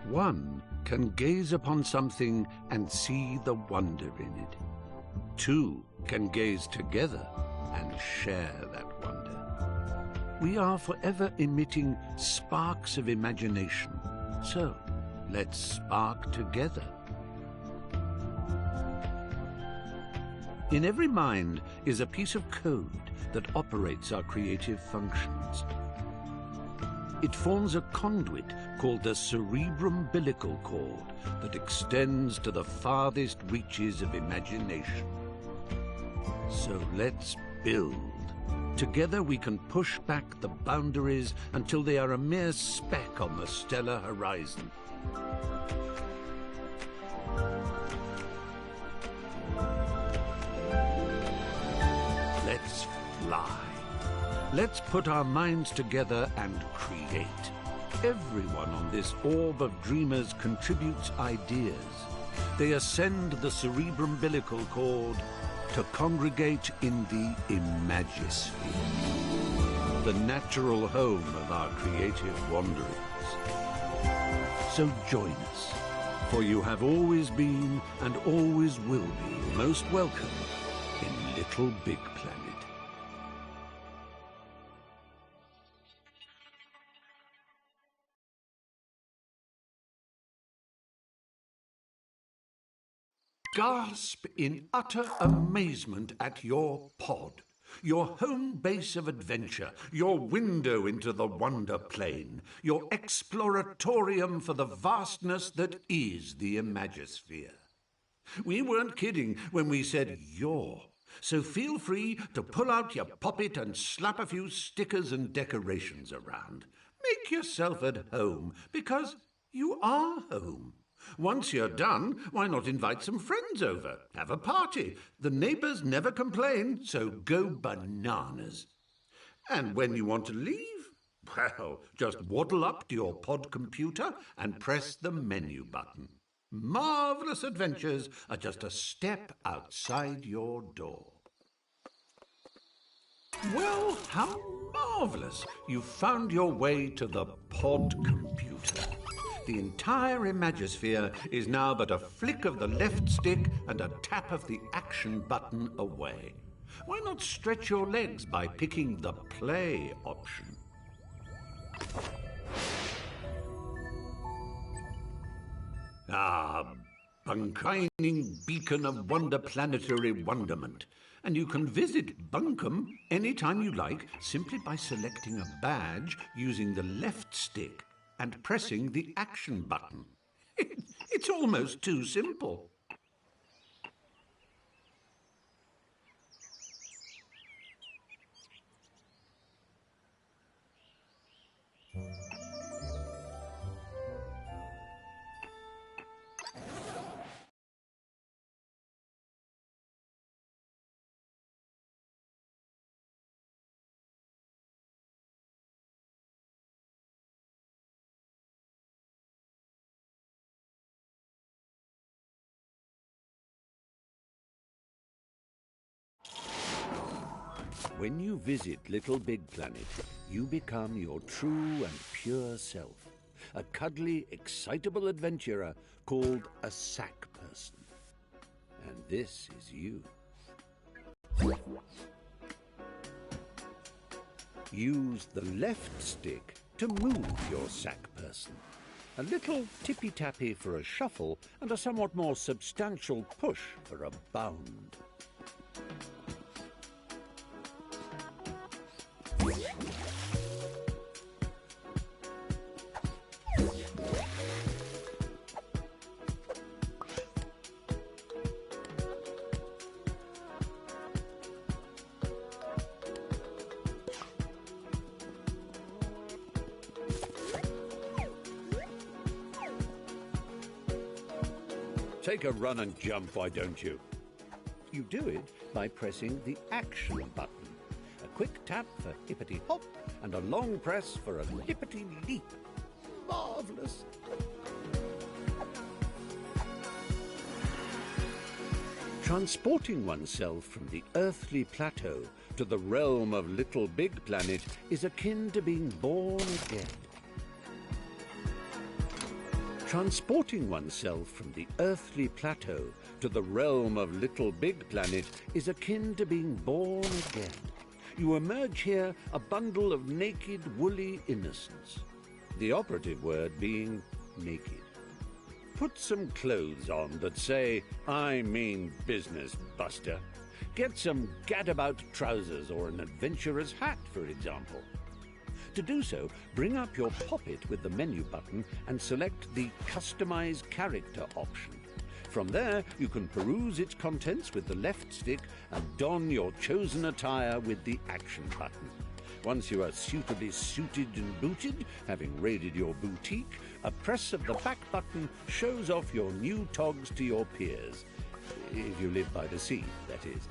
One can gaze upon something and see the wonder in it. Two can gaze together and share that wonder. We are forever emitting sparks of imagination, so let's spark together. In every mind is a piece of code that operates our creative functions. It forms a conduit called the cerebrum-umbilical cord that extends to the farthest reaches of imagination. So let's build. Together we can push back the boundaries until they are a mere speck on the stellar horizon. Let's fly. Let's put our minds together and create. Everyone on this orb of dreamers contributes ideas. They ascend the cerebrum-umbilical cord to congregate in the Imagisphere, the natural home of our creative wanderings. So join us, for you have always been and always will be most welcome in Little Big Planet. Gasp in utter amazement at your pod, your home base of adventure, your window into the wonder plane, your exploratorium for the vastness that is the Imagisphere. We weren't kidding when we said your, so feel free to pull out your poppet and slap a few stickers and decorations around. Make yourself at home, because you are home. Once you're done, why not invite some friends over? Have a party. The neighbors never complain, so go bananas. And when you want to leave, well, just waddle up to your pod computer and press the menu button. Marvelous adventures are just a step outside your door. Well, how marvelous! You found your way to the pod computer. The entire Imagisphere is now but a flick of the left stick and a tap of the action button away. Why not stretch your legs by picking the play option? Ah, bunkining beacon of wonder-planetary wonderment. And you can visit Bunkum anytime you like simply by selecting a badge using the left stick and pressing the action button. It's almost too simple. When you visit Little Big Planet, you become your true and pure self, a cuddly, excitable adventurer called a sack person. And this is you. Use the left stick to move your sack person. A little tippy-tappy for a shuffle and a somewhat more substantial push for a bound. Take a run and jump, why don't you? You do it by pressing the action button. A quick tap for hippity-hop and a long press for a lippity-leap. Marvelous! Transporting oneself from the earthly plateau to the realm of Little Big Planet is akin to being born again. Transporting oneself from the earthly plateau to the realm of LittleBigPlanet is akin to being born again. You emerge here a bundle of naked, woolly innocence. The operative word being naked. Put some clothes on that say, "I mean business, Buster." Get some gadabout trousers or an adventurer's hat, for example. To do so, bring up your poppet with the menu button and select the Customize Character option. From there, you can peruse its contents with the left stick and don your chosen attire with the Action button. Once you are suitably suited and booted, having raided your boutique, a press of the back button shows off your new togs to your peers. If you live by the sea, that is.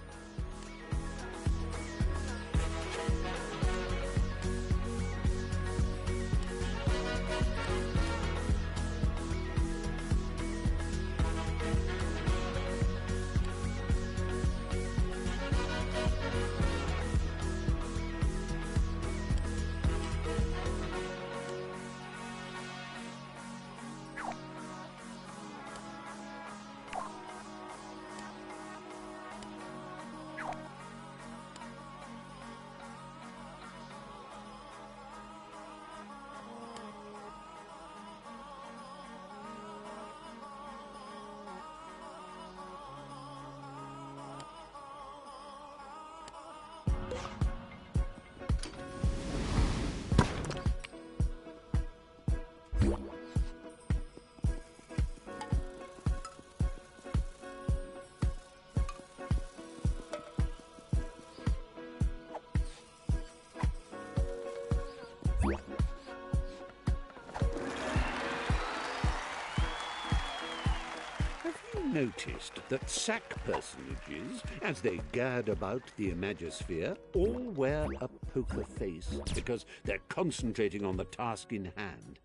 Noticed that sack personages, as they gad about the Imagisphere, all wear a poker face because they're concentrating on the task in hand.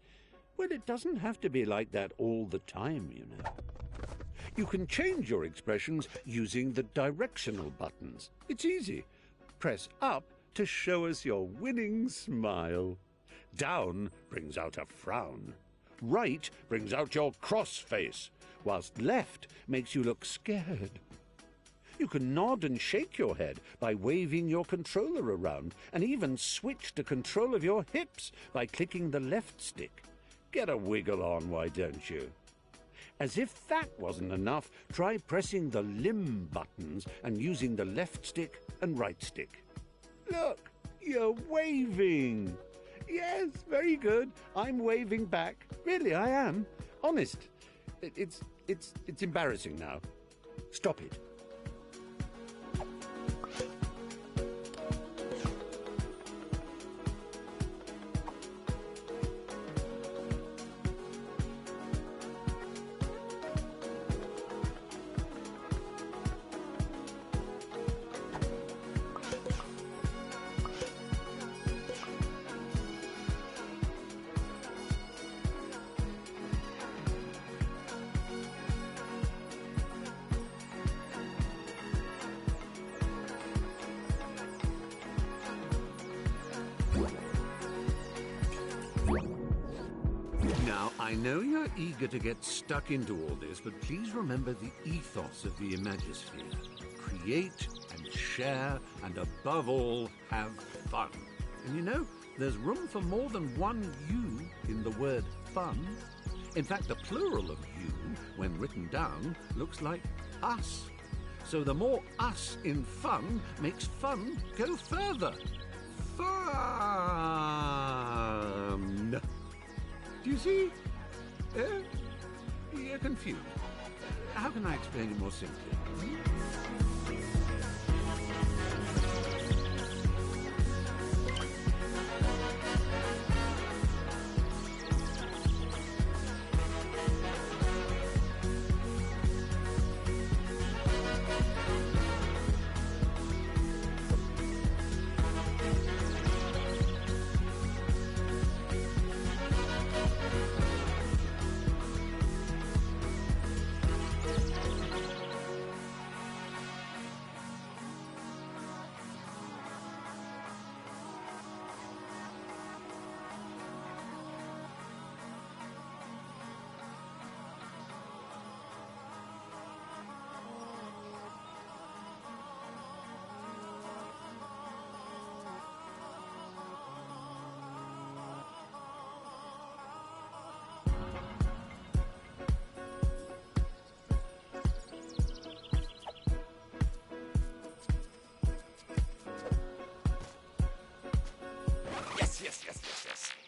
Well, it doesn't have to be like that all the time, you know. You can change your expressions using the directional buttons. It's easy. Press up to show us your winning smile. Down brings out a frown. Right brings out your cross face, whilst left makes you look scared. You can nod and shake your head by waving your controller around, and even switch to control of your hips by clicking the left stick. Get a wiggle on, why don't you? As if that wasn't enough, try pressing the limb buttons and using the left stick and right stick. Look, you're waving. Yes, very good. I'm waving back. Really, I am. Honest. It's embarrassing now. Stop it. Now, I know you're eager to get stuck into all this, but please remember the ethos of the Imagisphere. Create and share, and above all, have fun. And you know, there's room for more than one you in the word fun. In fact, the plural of you, when written down, looks like us. So the more us in fun makes fun go further. Fun! Do you see? You're confused. How can I explain it more simply?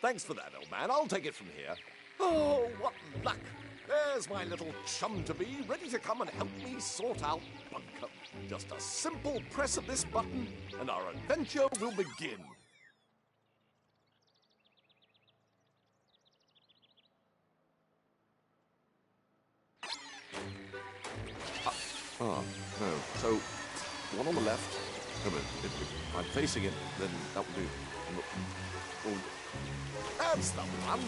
Thanks for that, old man. I'll take it from here. Oh, what luck! There's my little chum-to-be, ready to come and help me sort out Bunkum. Just a simple press of this button, and our adventure will begin. No. So, one on the left. No, but if I'm facing it, then that will do. Oh, that's the one.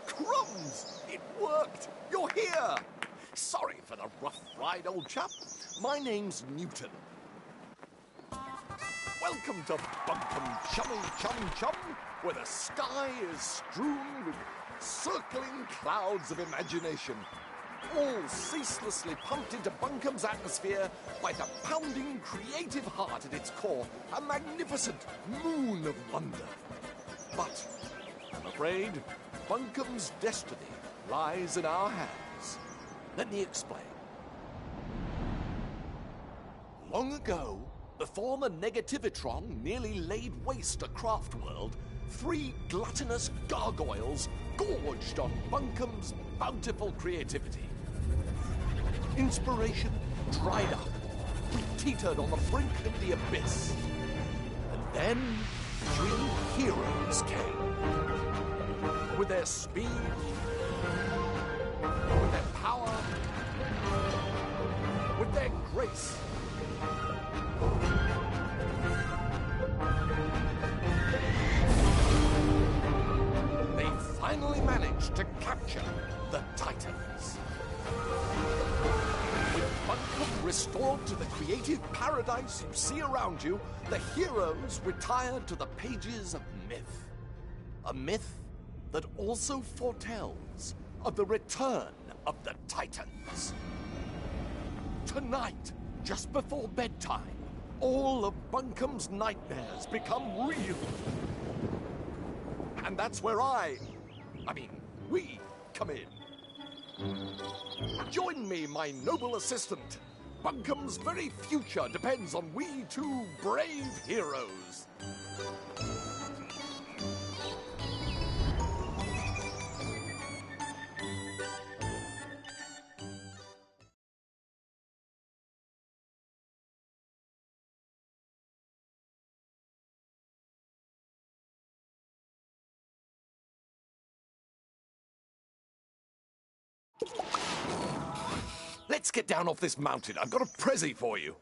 Crumbs! It worked! You're here! Sorry for the rough ride, old chap. My name's Newton. Welcome to Bunkum Chummy Chum Chum, where the sky is strewn with circling clouds of imagination, all ceaselessly pumped into Bunkum's atmosphere by the pounding creative heart at its core, a magnificent moon of wonder. But I'm afraid Bunkum's destiny lies in our hands. Let me explain. Long ago, before the Negativitron nearly laid waste a craft world, 3 gluttonous gargoyles gorged on Bunkum's bountiful creativity. Inspiration dried up. We teetered on the brink of the abyss. And then 3 heroes came. With their speed, with their power, with their grace. They finally managed to capture the Titans. With Bunkum restored to the creative paradise you see around you, the heroes retired to the pages of myth. A myth that also foretells of the return of the Titans. Tonight, just before bedtime, all of Bunkum's nightmares become real. And that's where we come in. Join me, my noble assistant. Bunkum's very future depends on we 2 brave heroes. Let's get down off this mountain. I've got a prezi for you.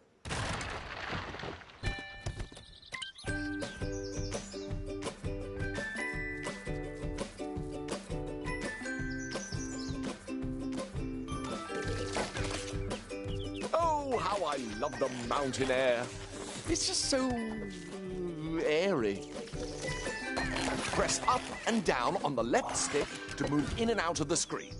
Oh, how I love the mountain air. It's just so airy. Press up and down on the left stick to move in and out of the screen.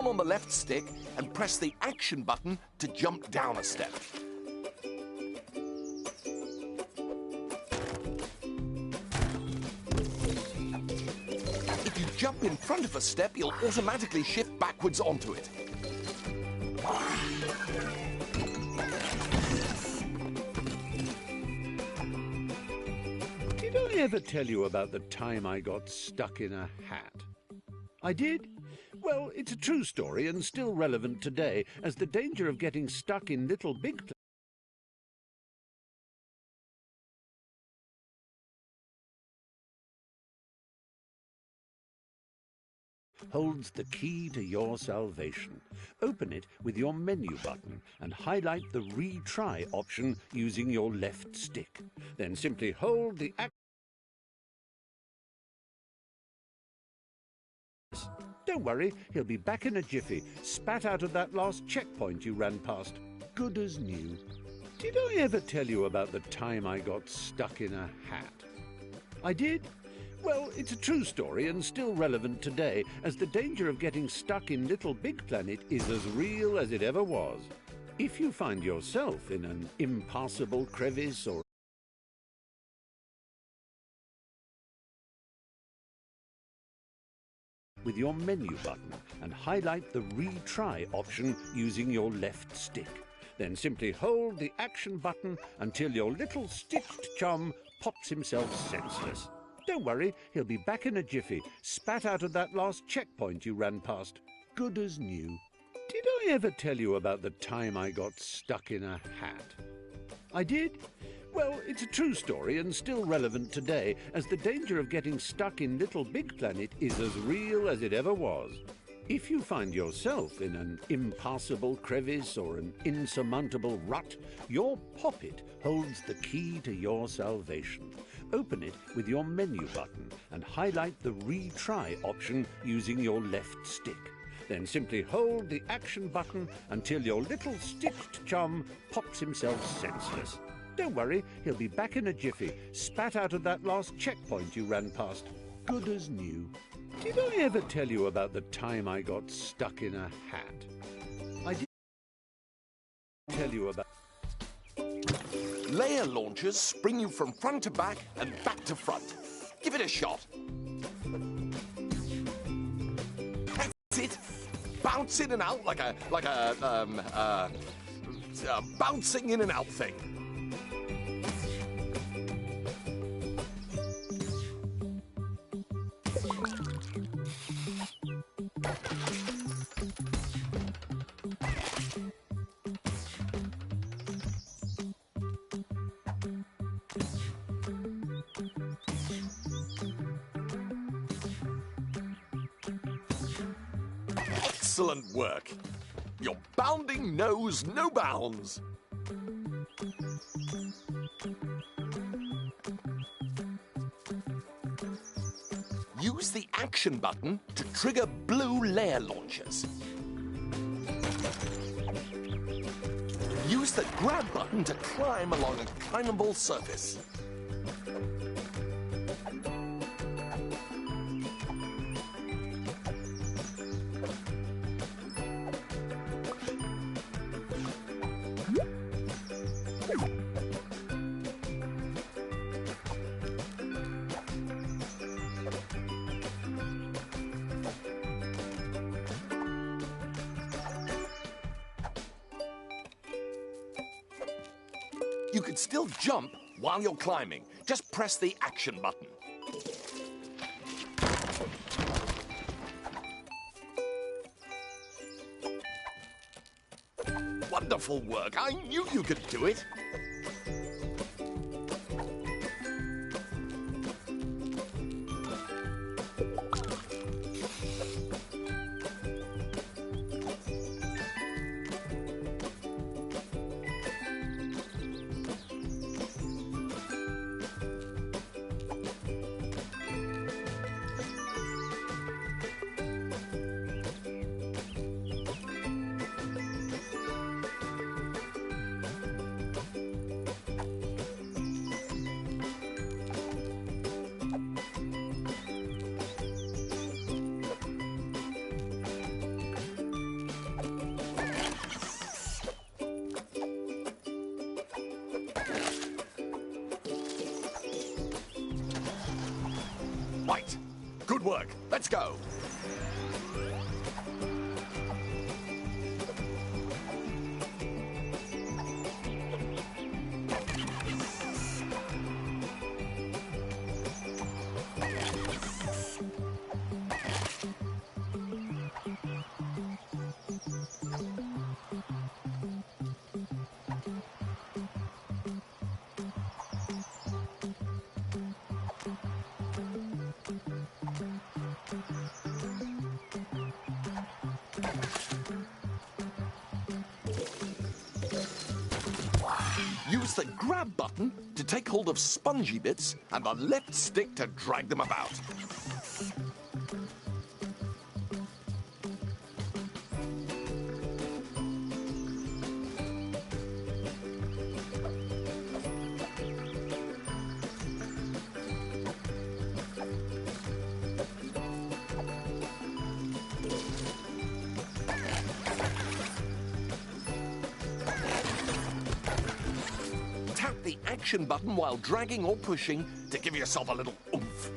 down on the left stick and press the action button to jump down a step. If you jump in front of a step, you'll automatically shift backwards onto it. Did I ever tell you about the time I got stuck in a hat? I did? Well, it's a true story and still relevant today, as the danger of getting stuck in LittleBigPlanet holds the key to your salvation. Open it with your menu button and highlight the retry option using your left stick. Then simply hold the Don't worry, he'll be back in a jiffy, spat out of that last checkpoint you ran past. Good as new. Did I ever tell you about the time I got stuck in a hat? I did? Well, it's a true story and still relevant today, as the danger of getting stuck in LittleBigPlanet is as real as it ever was. If you find yourself in an impassable crevice or with your menu button and highlight the retry option using your left stick. Then simply hold the action button until your little sticked chum pops himself senseless. Don't worry, he'll be back in a jiffy, spat out of that last checkpoint you ran past. Good as new. Did I ever tell you about the time I got stuck in a hat? I did? Well, it's a true story and still relevant today, as the danger of getting stuck in LittleBigPlanet is as real as it ever was. If you find yourself in an impassable crevice or an insurmountable rut, your poppet holds the key to your salvation. Open it with your menu button and highlight the retry option using your left stick. Then simply hold the action button until your little sticked chum pops himself senseless. Don't worry, he'll be back in a jiffy, spat out of that last checkpoint you ran past. Good as new. Did I ever tell you about the time I got stuck in a hat? I did tell you about... Layer launchers spring you from front to back and back to front. Give it a shot. That's it. Bounce in and out like a bouncing in and out thing. Excellent work. Your bounding knows no bounds. Use the action button to trigger blue layer launchers. Use the grab button to climb along a climbable surface. You can still jump while you're climbing. Just press the action button. Wonderful work. I knew you could do it. Right. Good work. Let's go. Use the grab button to take hold of spongy bits and the left stick to drag them about. Tap the action button while dragging or pushing to give yourself a little oomph.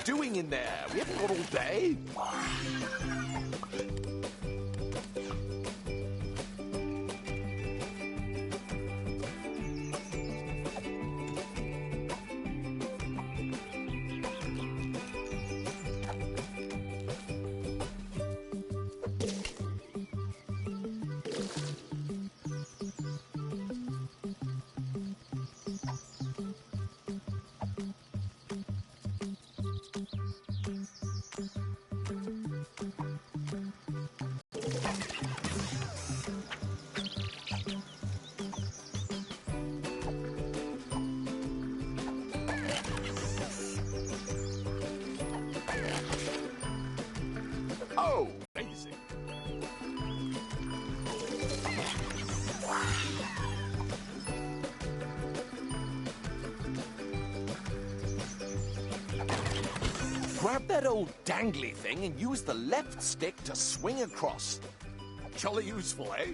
Doing in there? We haven't got all day. Oh, amazing. Grab that old dangly thing and use the left stick to swing across. Jolly useful, eh?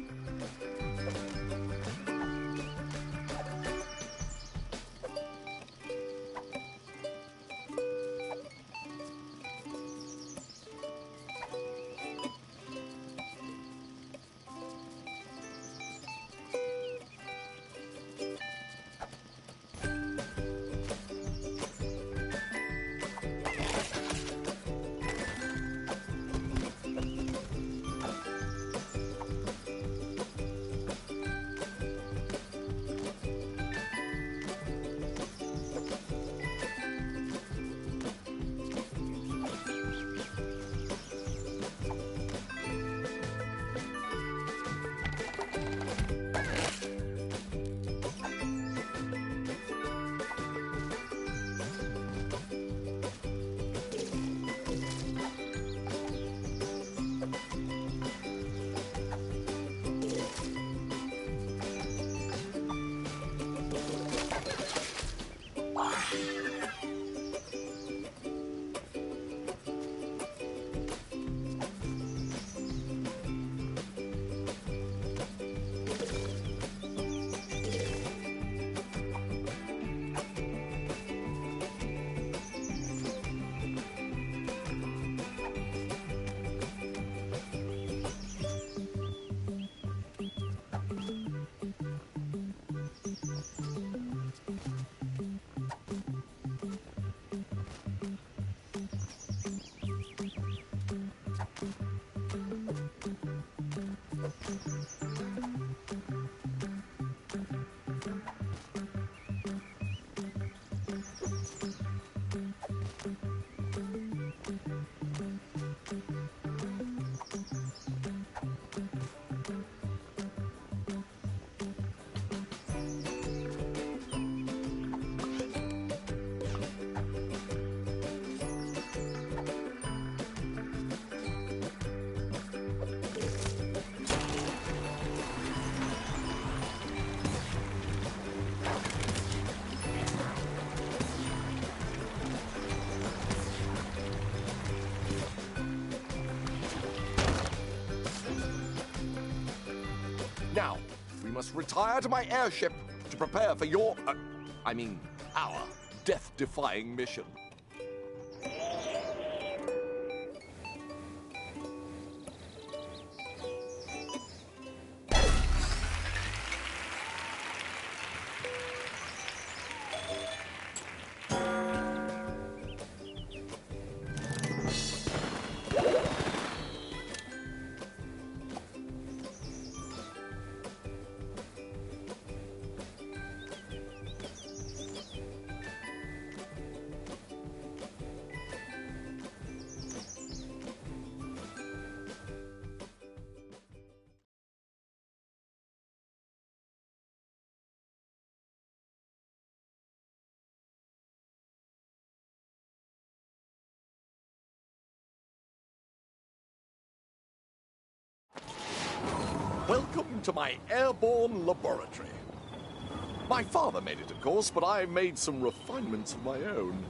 Now, we must retire to my airship to prepare for your, our death-defying mission. Welcome to my airborne laboratory. My father made it, of course, but I made some refinements of my own.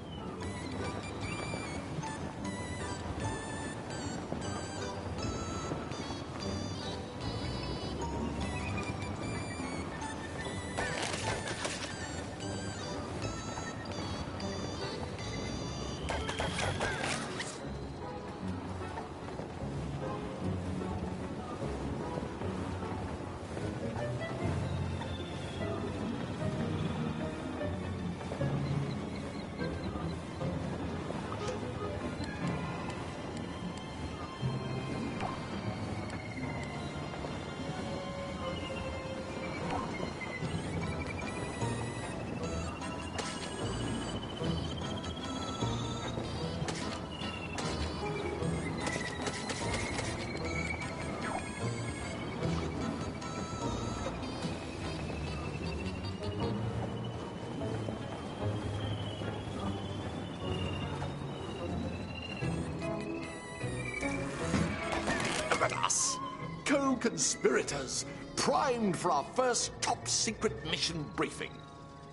Look at us, co-conspirators, primed for our first top-secret mission briefing.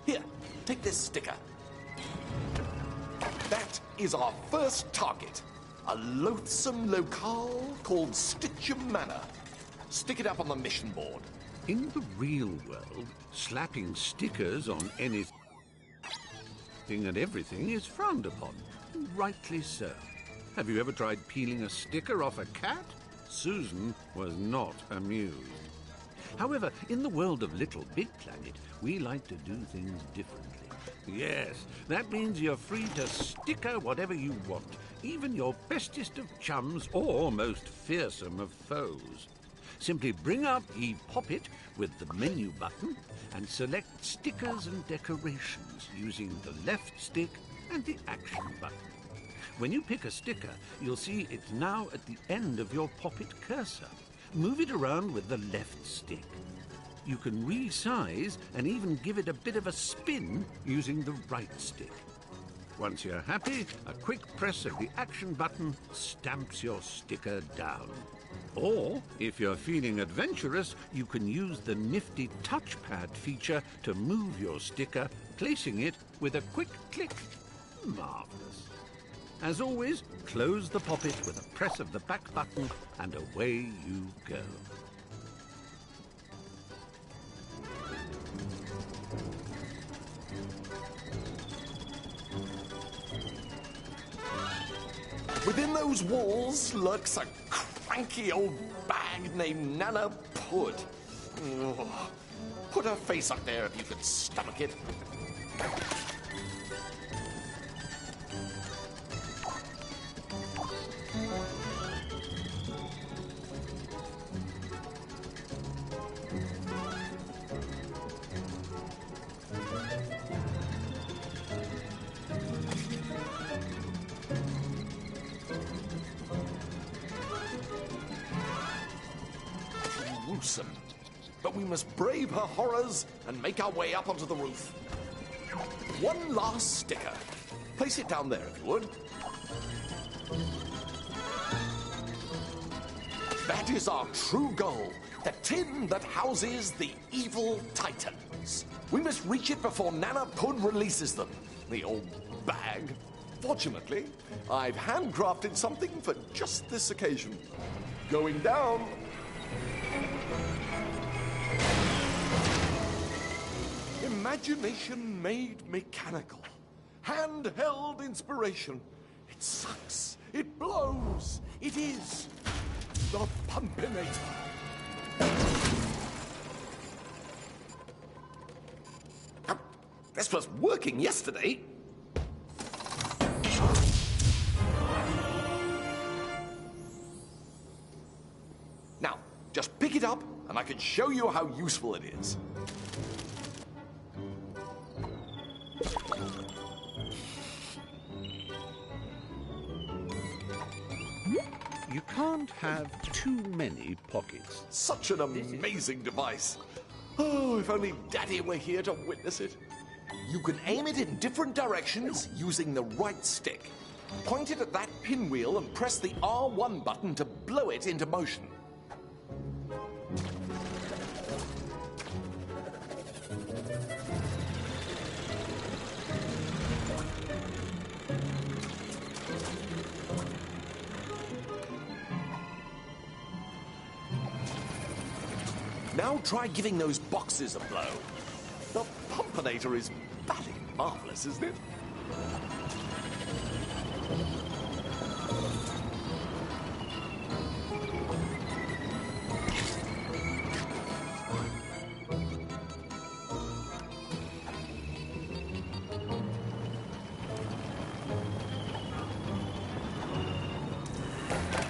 Here, take this sticker. That is our first target, a loathsome locale called Stitcham Manor. Stick it up on the mission board. In the real world, slapping stickers on anything and everything is frowned upon. Rightly so. Have you ever tried peeling a sticker off a cat? Susan was not amused. However, in the world of LittleBigPlanet, we like to do things differently. Yes, that means you're free to sticker whatever you want, even your bestest of chums or most fearsome of foes. Simply bring up ePop-It with the menu button and select stickers and decorations using the left stick and the action button. When you pick a sticker, you'll see it's now at the end of your Pop-It cursor. Move it around with the left stick. You can resize and even give it a bit of a spin using the right stick. Once you're happy, a quick press of the action button stamps your sticker down. Or, if you're feeling adventurous, you can use the nifty touchpad feature to move your sticker, placing it with a quick click. Marvelous. As always, close the Pop-It with a press of the back button, and away you go. Within those walls lurks a cranky old bag named Nana Pud. put her face up there if you could stomach it. Gruesome. But we must brave her horrors and make our way up onto the roof. One last sticker. Place it down there, if you would. That is our true goal. The tin that houses the evil titans. We must reach it before Nana Pud releases them. The old bag. Fortunately, I've handcrafted something for just this occasion. Going down. Imagination made mechanical. Handheld inspiration. It sucks. It blows. It is the Pumpinator. This was working yesterday. Now, just pick it up and I can show you how useful it is. You can't have too many pockets. Such an amazing device. Oh, if only Daddy were here to witness it. You can aim it in different directions using the right stick. Point it at that pinwheel and press the R1 button to blow it into motion. Now try giving those boxes a blow. The Pumpinator is bloody marvelous, isn't it?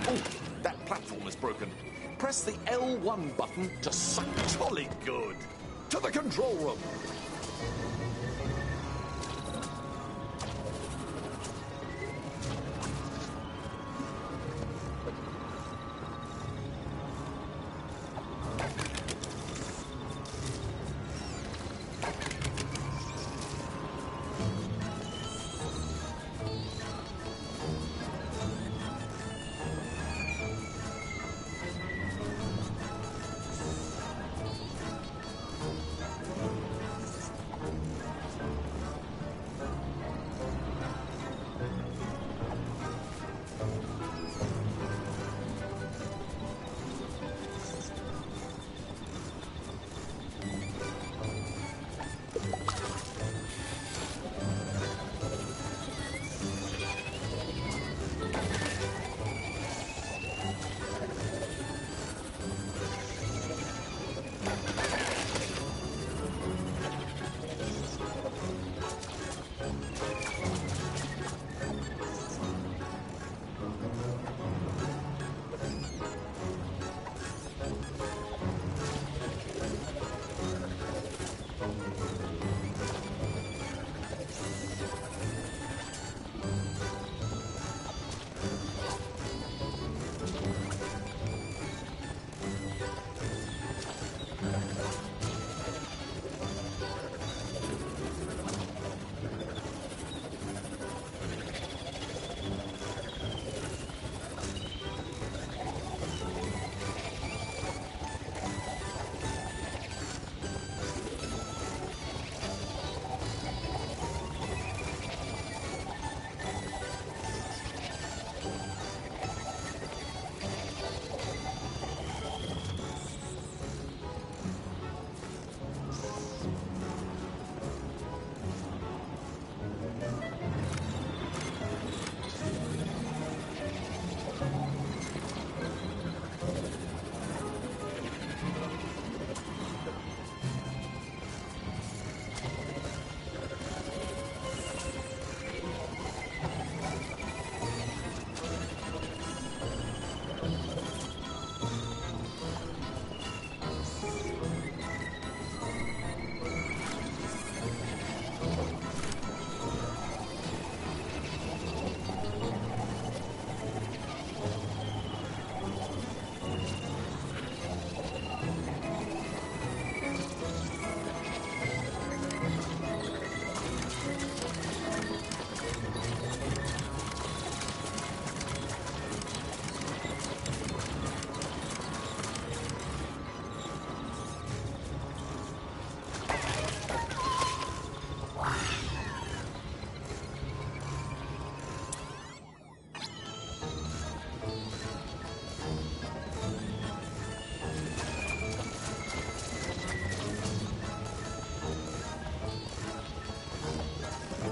Oh, that platform is broken. Press the L1 button to suck. Jolly good. To the control room.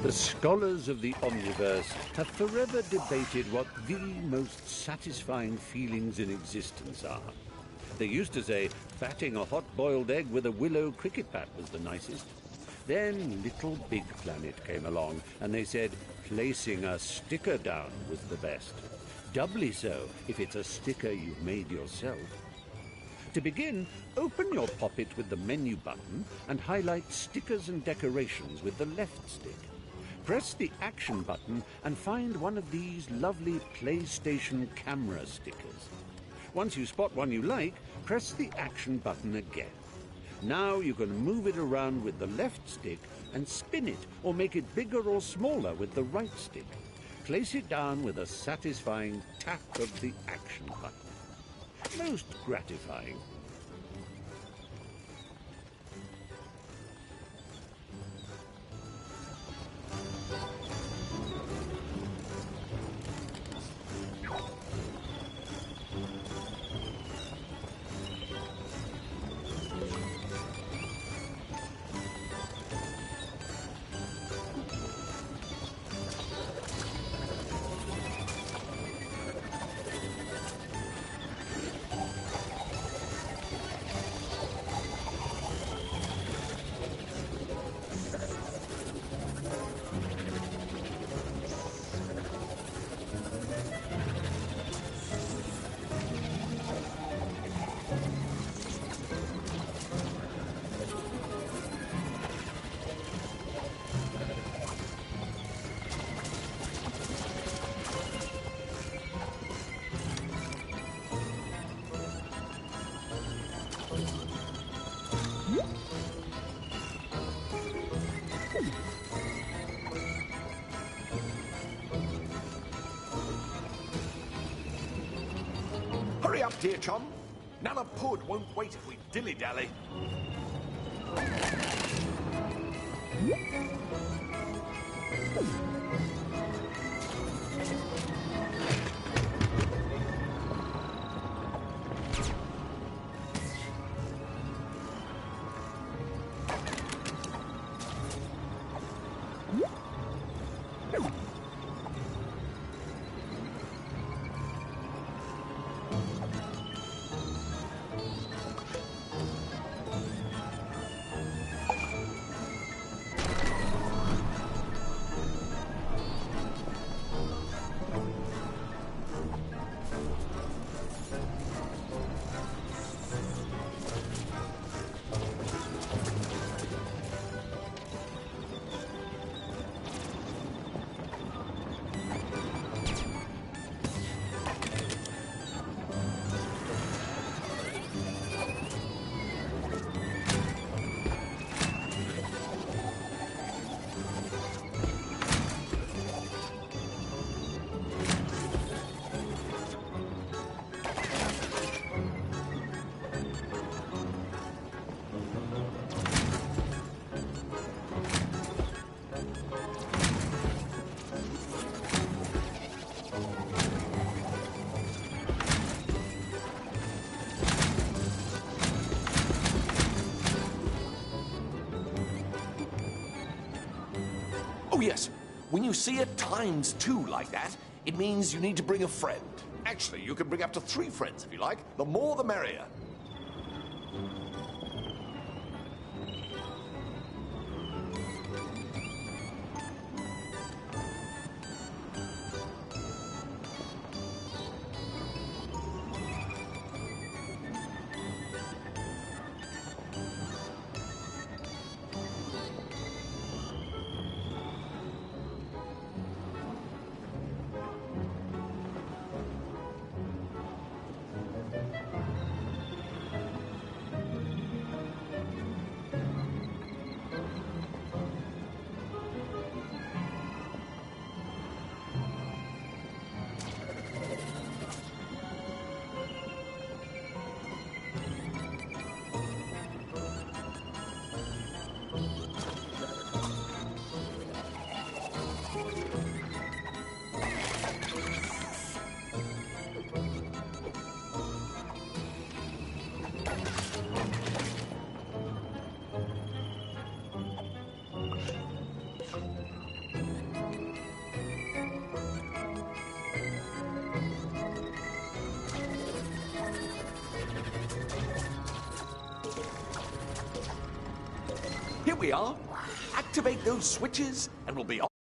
The scholars of the Omniverse have forever debated what the most satisfying feelings in existence are. They used to say batting a hot-boiled egg with a willow cricket bat was the nicest. Then LittleBigPlanet came along, and they said placing a sticker down was the best. Doubly so if it's a sticker you've made yourself. To begin, open your Pop-It with the menu button and highlight stickers and decorations with the left stick. Press the action button and find one of these lovely PlayStation camera stickers. Once you spot one you like, press the action button again. Now you can move it around with the left stick and spin it or make it bigger or smaller with the right stick. Place it down with a satisfying tap of the action button. Most gratifying. Hurry up, dear chum. Nana Pud won't wait if we dilly-dally. Oh, yes. When you see it ×2 like that, it means you need to bring a friend. Actually, you can bring up to 3 friends if you like. The more, the merrier. Here we are. Activate those switches and we'll be off.